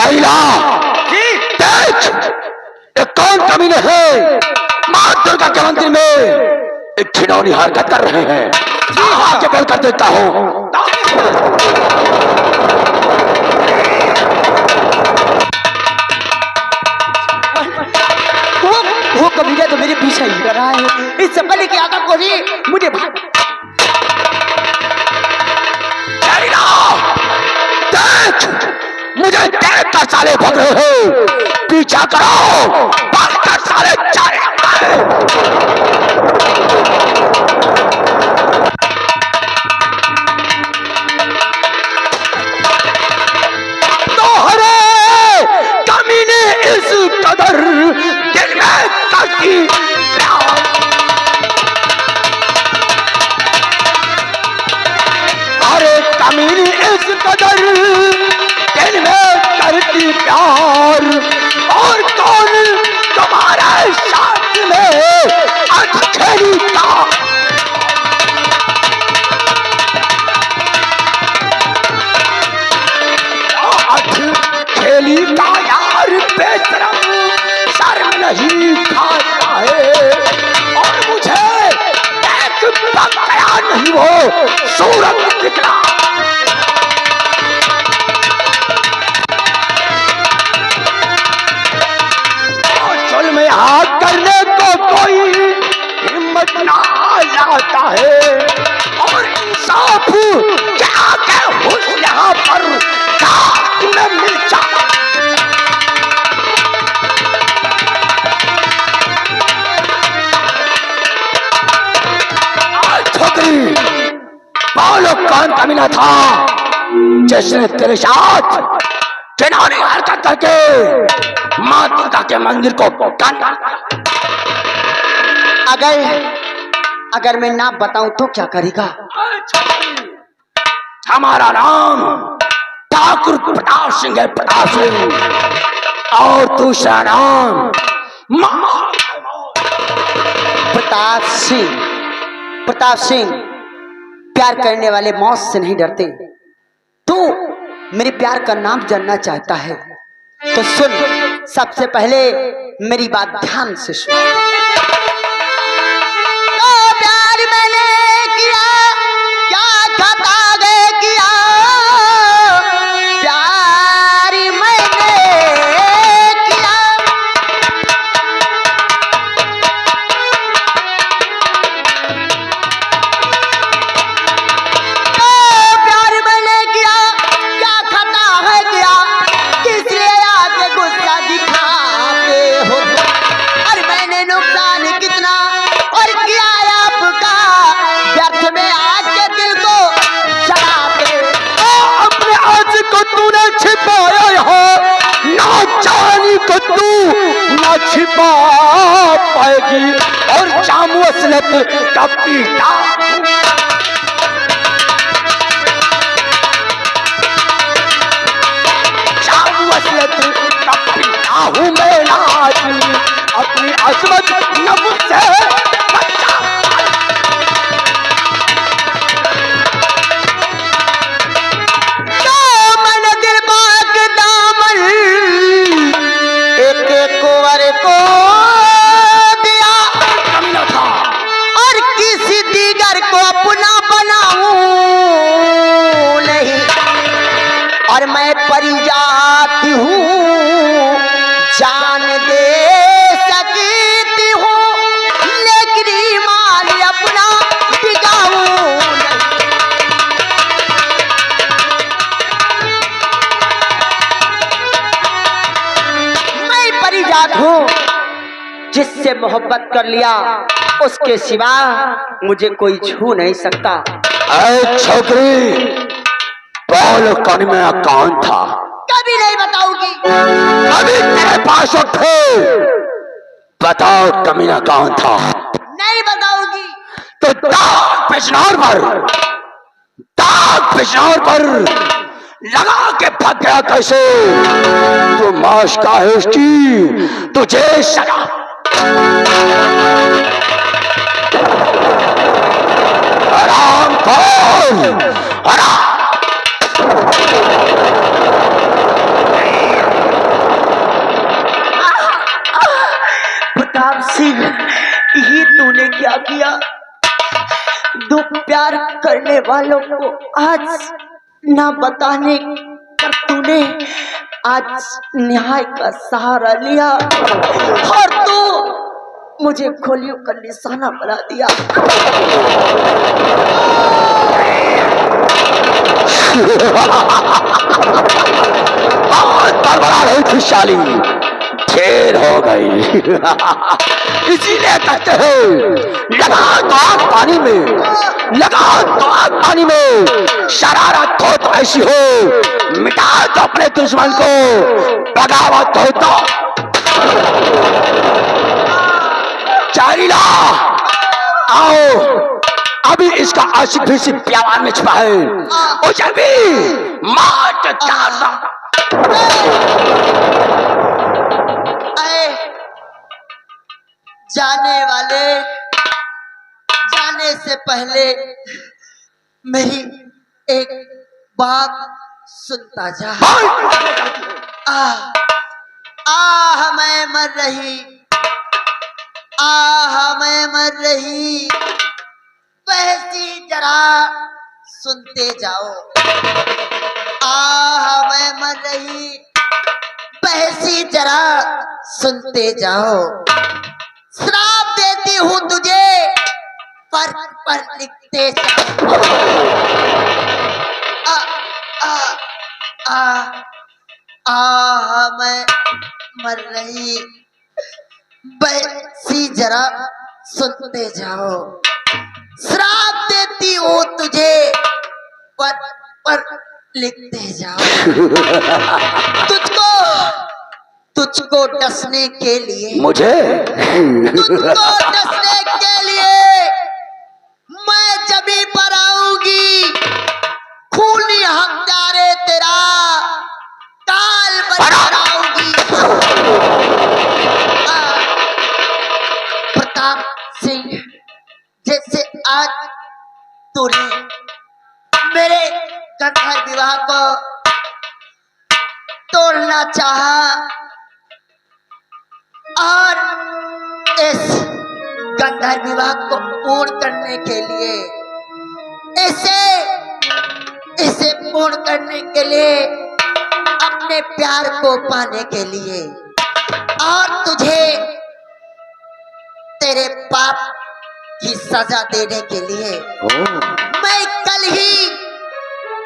लैला देख, ये कौन कमीने हैं मां दुर्गा के मंदिर में एक घिनौनी हरकत कर रहे हैं। आके बंद कर देता हूं। वो कमीना तो मेरे पीछे ही कर रहा है। इससे पहले कि आका को मुझे देख, मुझे देख कर साले भाग रहे हो। पीछा करो, भाग कर साले चले। इस कदर दिल में करती प्यार, अरे कमीनी इस कदर दिल में करती प्यार, और कौन तुम्हारे साथ में अटखेली का अटखेली का यार बेशरम शर्म नहीं खाता है, और मुझे एक बकाया नहीं वो सूरत दिखला। चल में हाथ करने को कोई हिम्मत ना लाता है, और इंसाफ क्या के हुस्न यहाँ पर काट में मिल जाता। पालो कौन कमीना था जिसने तेरे साथ घिनौनी हरकत करके मां दुर्गा के मंदिर को काटा? अगर मैं ना बताऊं तो क्या करेगा? हमारा नाम ठाकुर प्रताप सिंह है, प्रताप सिंह, और दूसरा नाम प्रताप सिंह प्यार करने वाले मौत से नहीं डरते। तू मेरे प्यार का नाम जानना चाहता है तो सुन, सबसे पहले मेरी बात ध्यान से सुन। तो प्यार मैंने किया, क्या खता गए किया, प्यार मैंने किया, तो प्यार मैंने किया, क्या खता है किया, किस लिए आके गुस्सा दिखाते हो, और मैंने नुकसान कितना और किया आपका, व्यर्थ में आके दिल को जलाते। अपने आज को तूने छिपाया है, ना जानी को तू ना छिपा पाएगी, और जामू असलत का पीटा जामू असलत का पीटा हूँ मैं आज, अपनी अजमत न मुझसे बचा। को दिया और किसी दीगर को अपना बनाऊं नहीं, और मैं परी जाती हूँ, जान दे सकती हूँ, लेकिन ईमान अपना टिकाऊं नहीं। मैं परी जात हूँ, जिससे मोहब्बत कर लिया उसके सिवा मुझे कोई छू नहीं सकता। ऐ छोकरी, बोल कौन कौन था? कभी नहीं बताऊंगी। अभी तेरे पास उठे, बताओ कमीना कौन था? नहीं बताऊंगी। तो दाग पेशनार पर लगा के भाग गया कैसे? तू माश का है उसकी, तुझे सजा। आराम खोल, आराम। तूने क्या किया? दो प्यार करने वालों को आज ना बताने पर तूने आज न्याय का सहारा लिया और तू मुझे गोलियों का निशाना बना दिया। बहुत बड़बड़ा रही थी शाली, ढेर हो गई। इसीलिए कहते हैं लगा तो आग पानी में, लगा तो आग पानी में, शरारत हो तो ऐसी हो, मिटा तो अपने दुश्मन को, बगावत हो तो चारीला आओ। अभी इसका आशिक भी सिर्फ प्यावान में छुपा है, उसे भी मार डालना। जाने वाले जाने से पहले मेरी एक बात सुनता जा। मैं मर रही, मैं मर रही, बहसी जरा सुनते जाओ। मैं मर रही, बहसी जरा सुनते जाओ। श्राप देती हूँ तुझे, पर लिखते जाओ। मैं मर रही, बहसी जरा सुनते जाओ। श्राप देती हूँ तुझे, पर लिखते जाओ। तुझको डसने के लिए, मुझे तुझको डसने के लिए मैं जमी पर आऊंगी। खूनी हत्यारे तेरा काल बनकर आऊंगी। प्रताप सिंह, जैसे आज तूने मेरे गंधर्व विवाह को तोड़ना चाहा और इस गंधर्व विवाह को पूर्ण करने के लिए, इसे पूर्ण करने के लिए, अपने प्यार को पाने के लिए और तुझे तेरे पाप की सजा देने के लिए मैं कल ही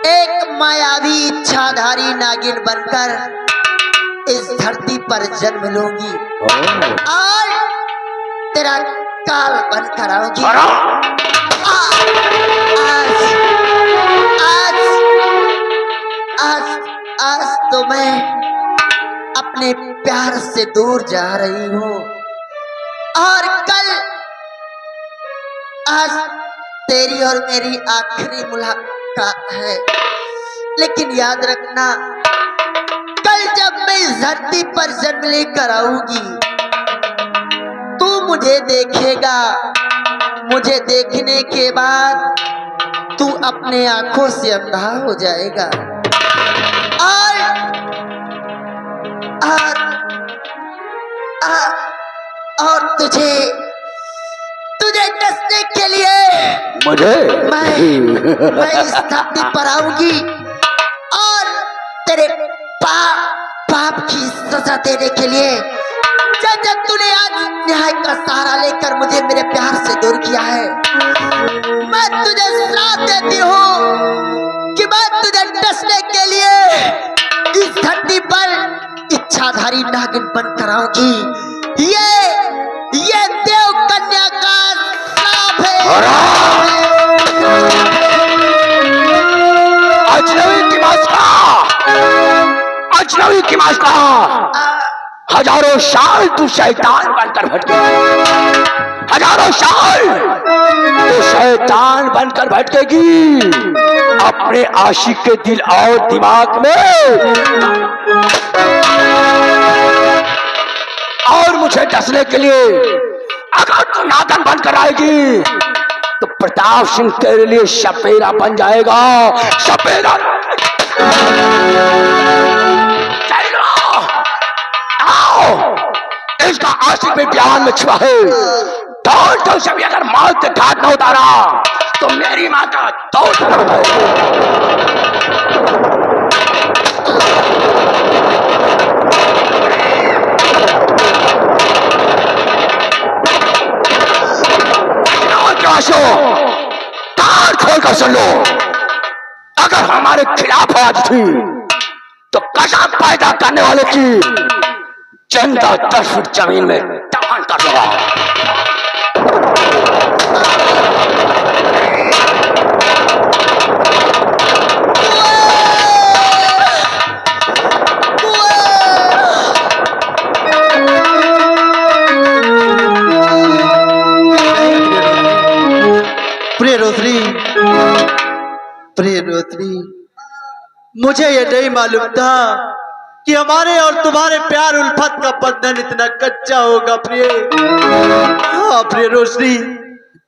एक मायावी इच्छाधारी नागिन बनकर इस धरती पर जन्म लूंगी और तेरा काल बनकर आऊंगी। आज तो मैं अपने प्यार से दूर जा रही हूँ और कल आज तेरी और मेरी आखिरी मुलाकात है। लेकिन याद रखना, कल जब मैं इस धरती पर जन्म लेकर आऊंगी, तू मुझे देखेगा। मुझे देखने के बाद तू अपने आंखों से अंधा हो जाएगा और तुझे डसने के लिए मुझे मैं इस धरती पर आऊंगी और तेरे पाप की सजा देने के लिए। जब तूने आज न्याय का सहारा लेकर मुझे मेरे प्यार से दूर किया है, मैं तुझे श्राप देती हूँ कि मैं तुझे डसने के लिए इस धरती पर इच्छाधारी नागिन बनकर आऊंगी। ये देव कन्या का श्राप है। अजनबी की मास्का, हजारों साल तू शैतान बनकर भटकेगी, हजारों साल तू शैतान बनकर भटकेगी अपने आशिक के दिल और दिमाग में। और मुझे डसने के लिए अगर तू नागन बनकर आएगी तो प्रताप सिंह तेरे लिए सपेरा बन जाएगा, सपेरा। इसका आशिक में प्यार में छुपा है, थोड़ तो सभी अगर मौत के घाट न उतारा तो मेरी माँ का दौड़ तार खोल कर सुन लो। अगर हमारे खिलाफ आवाज थी तो कसम पैदा करने वाले की चंदा 10 फुट जमीन में दफन कर दूंगा। प्रिय रोत्री, मुझे ये नहीं मालूम था कि हमारे और तुम्हारे प्यार उल्फत का बंधन इतना कच्चा होगा। प्रिय हाँ प्रिय रोशनी,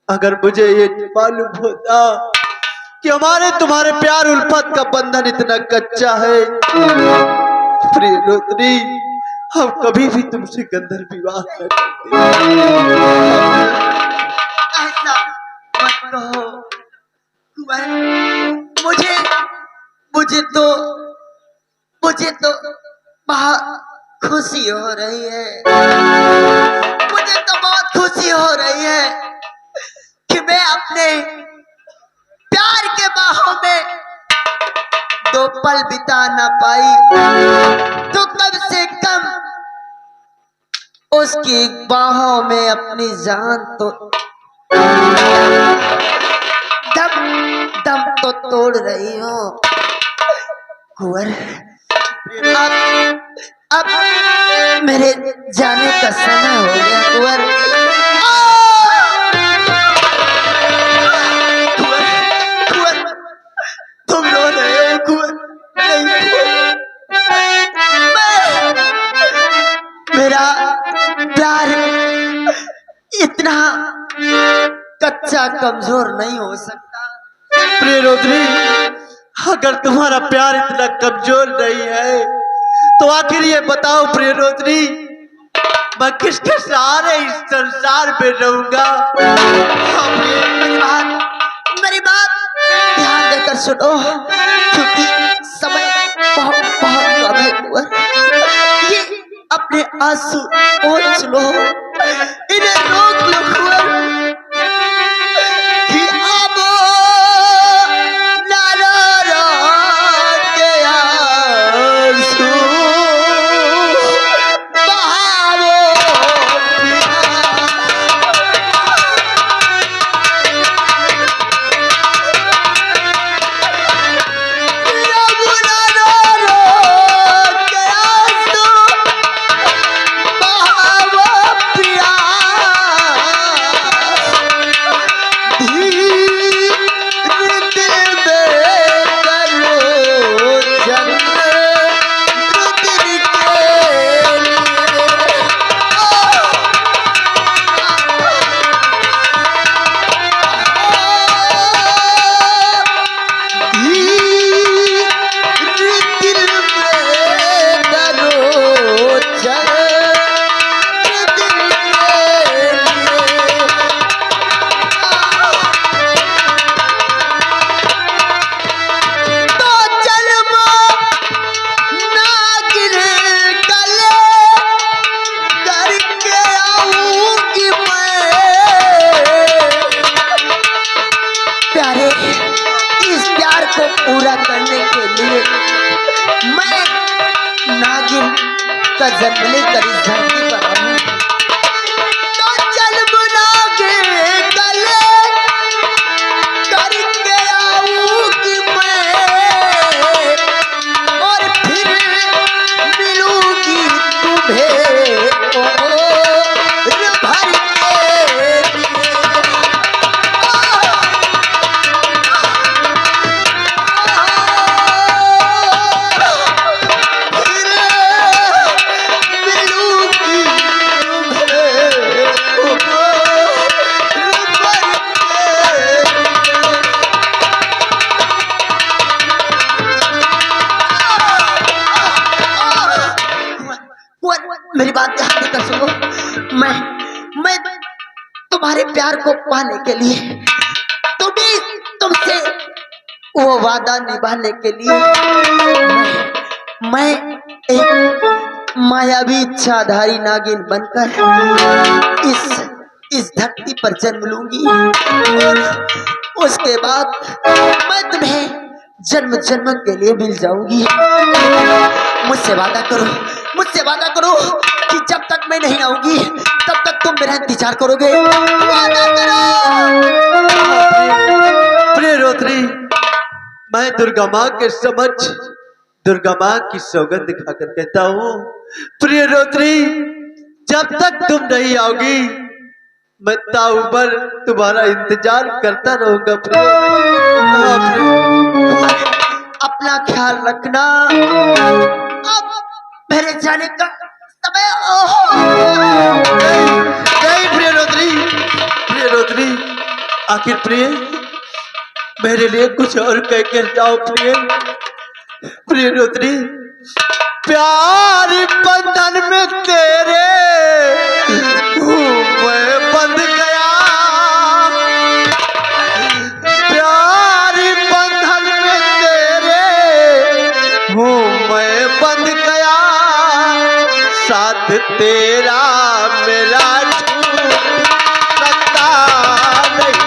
अगर मुझे ये मालूम होता कि हमारे तुम्हारे प्यार उल्फत का बंधन इतना कच्चा है, प्रिय रोशनी, हम कभी भी तुमसे गंधर्व विवाह न करते। ऐसा मत कहो। मुझे तो बहुत खुशी हो रही है। मुझे तो बहुत खुशी हो रही है कि मैं अपने प्यार के बाहों में 2 पल बिता ना पाई तो कम से कम उसकी बाहों में अपनी जान तो दम तो तोड़ रही हूँ। कुंवर, अब मेरे जाने का समय हो गया। कुंवर, कुंवर, तुम रो रहे हो कुंवर? नहीं, मेरा प्यार इतना कच्चा कमजोर नहीं हो सकता। प्रिय रोत्री, अगर तुम्हारा प्यार इतना कमजोर नहीं है तो आखिर ये बताओ प्रिय रोत्री, मैं किसके सहारे इस संसार में रहूंगा? मेरी बात ध्यान देकर सुनो, क्योंकि समय बहुत बहुत कम है। ये अपने आंसू पोंछ लो, इन्हें रोक लो कुंवर, कि अब जन्म लेकर इस धरती पर आऊं, तो चल बुला के गले करके आऊंगी मैं, और फिर मिलूंगी तुम्हें और भर के तुम्हारे प्यार को पाने के लिए, तुम्हें तुमसे वो वादा निभाने के लिए मैं एक मायावी इच्छाधारी नागिन बनकर इस धरती पर जन्म लूंगी और उसके बाद मैं तुम्हें जन्म जन्म के लिए मिल जाऊंगी। मुझसे वादा करो, मुझसे वादा करो कि जब तक मैं नहीं आऊंगी तब तक तुम मेरा इंतजार करोगे। वादा करो। प्रिय रोत्री, मैं दुर्गा माँ के समक्ष दुर्गा माँ की सौगंध दिखाकर कहता हूँ, प्रिय रोत्री, जब तक तुम नहीं आओगी मैं ताऊ पर तुम्हारा इंतजार करता रहूंगा। अपना ख्याल रखना, अब मेरे जाने का समय। नहीं प्रिय रोत्री, प्रिय रोत्री, आखिर प्रिय मेरे लिए कुछ और कह कर जाओ। प्रिय रोत्री, प्यार बंधन में तेरे मैं बंध गया, प्यार बंधन में तेरे हूँ मैं बंध गया, साथ तेरा मेरा छूट सकता नहीं।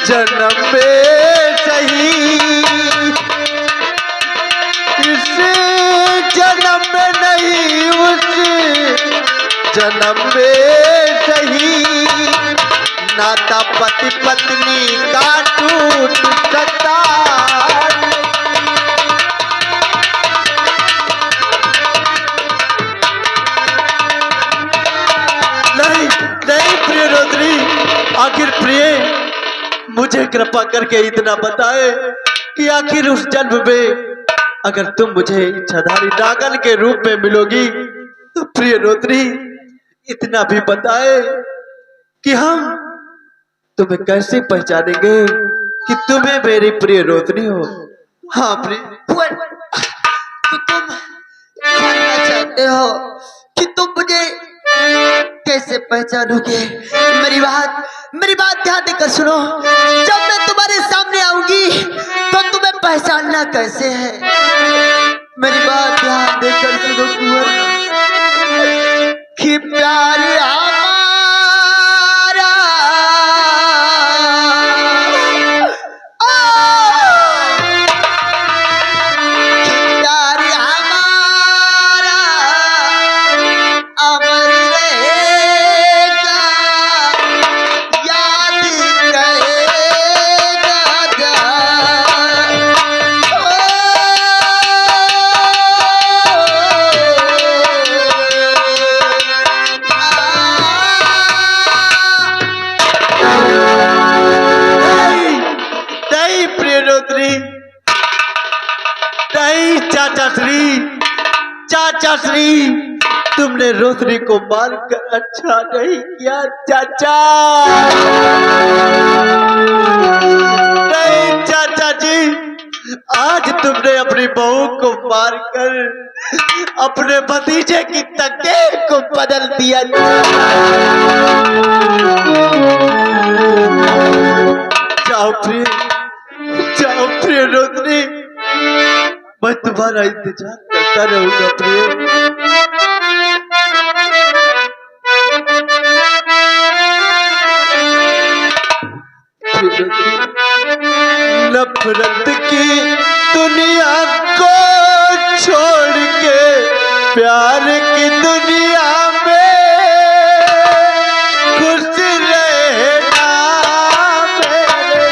जन्म में सही, इस जन्म में नहीं उस जन्म में सही, नाता पति पत्नी का टूट सकता। नहीं नहीं प्रिय रोत्री, आखिर प्रिय मुझे कृपा करके इतना बताए कि आखिर उस जन्म में अगर तुम मुझे इच्छाधारी नागन के रूप में मिलोगी तो प्रिय रोत्री इतना भी बताए कि हम तुम्हें कैसे पहचानेंगे कि तुम्हें मेरी प्रिय रोत्री हो। हाँ प्रिय, तो तुम जानना चाहते हो कि तुम मुझे कैसे पहचानोगे? मेरी बात ध्यान देकर सुनो। जब मैं तुम्हारे सामने आऊंगी तो तुम्हें पहचानना कैसे है? मेरी बात ध्यान देकर सुनो कुंवर, कि प्यार हमारा, कि प्यार हमारा अमर रहेगा, याद करेगा नहीं प्रिय रोत्री, नहीं चाचा श्री, तुमने रोत्री को मारकर अच्छा नहीं किया चाचा। नहीं चाचा जी, आज तुमने अपनी बहू को मारकर अपने भतीजे की तकदीर को बदल दिया। जाओ प्रिय रोत्री, मैं तुम्हारा इंतजार करता रहूंगा प्रिय। नफरत की दुनिया को छोड़ के प्यार की दुनिया में खुश रहना मेरे।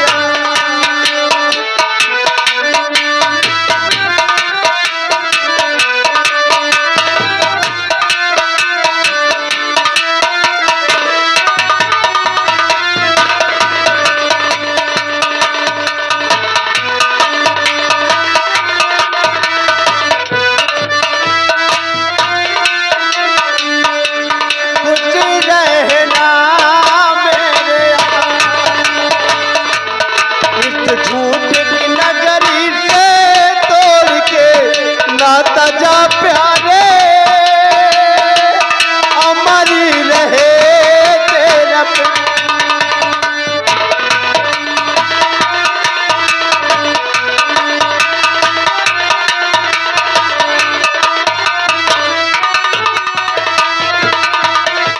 झूठ की नगरी से तोड़ के नाता जा प्यारे, अमर रहे तेरा